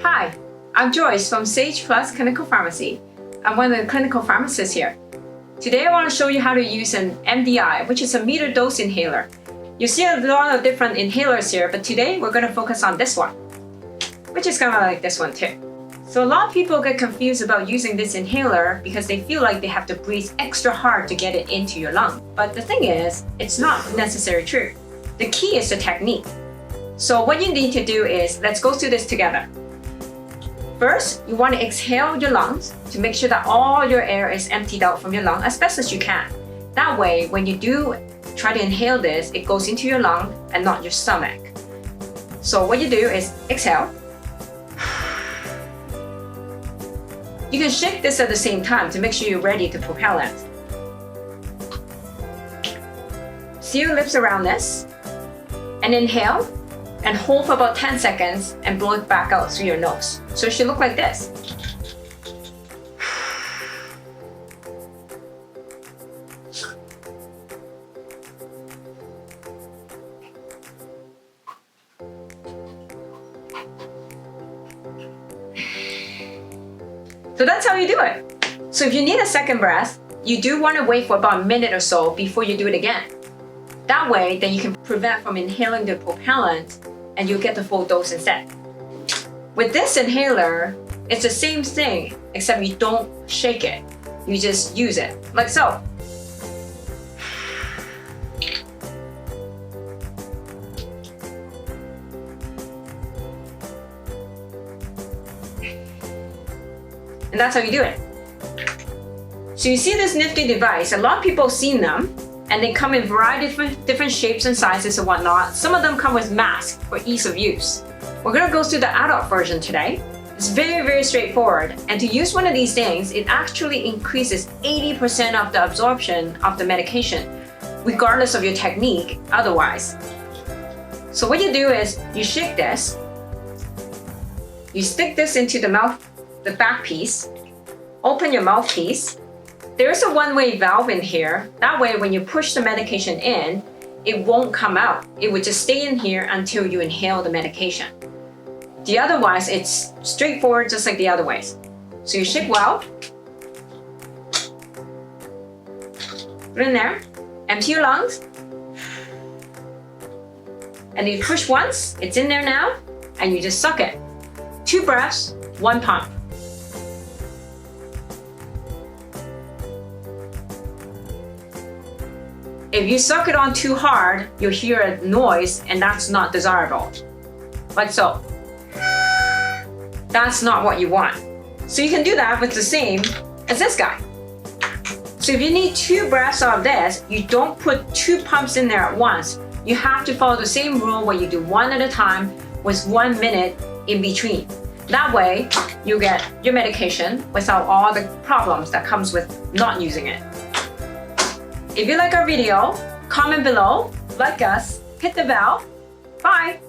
Hi, I'm Joyce from Sage Plus Clinical Pharmacy. I'm one of the clinical pharmacists here. Today I want to show you how to use an MDI, which is a meter dose inhaler. You see a lot of different inhalers here, but today we're going to focus on this one, which is kind of like this one too. So a lot of people get confused about using this inhaler because they feel like they have to breathe extra hard to get it into your lung. But the thing is, it's not necessarily true. The key is the technique. So what you need to do is, let's go through this together. First, you want to exhale your lungs to make sure that all your air is emptied out from your lung as best as you can. That way, when you do try to inhale this, it goes into your lung and not your stomach. So what you do is exhale. You can shake this at the same time to make sure you're ready to propel it. Seal your lips around this and inhale and hold for about 10 seconds and blow it back out through your nose. So it should look like this. So that's how you do it. So if you need a second breath, you do want to wait for about a minute or so before you do it again. That way, then you can prevent from inhaling the propellant and you'll get the full dose instead. With this inhaler, it's the same thing, except you don't shake it. You just use it, like so. And that's how you do it. So you see this nifty device, a lot of people have seen them, and they come in a variety of different shapes and sizes and whatnot. Some of them come with masks for ease of use. We're gonna go through the adult version today. It's very, very straightforward. And to use one of these things, it actually increases 80% of the absorption of the medication, regardless of your technique otherwise. So what you do is, you shake this, you stick this into the mouth, the back piece, open your mouthpiece. There's a one-way valve in here. That way, when you push the medication in, it won't come out. It would just stay in here until you inhale the medication. The otherwise, it's straightforward, just like the other ways. So you shake well, put it in there, empty your lungs, and you push once, it's in there now, and you just suck it. 2 breaths, 1 pump. If you suck it on too hard, you'll hear a noise, and that's not desirable. Like so. That's not what you want. So you can do that with the same as this guy. So if you need 2 breaths of this, you don't put 2 pumps in there at once. You have to follow the same rule where you do 1 at a time with 1 minute in between. That way, you get your medication without all the problems that comes with not using it. If you like our video, comment below, like us, hit the bell. Bye!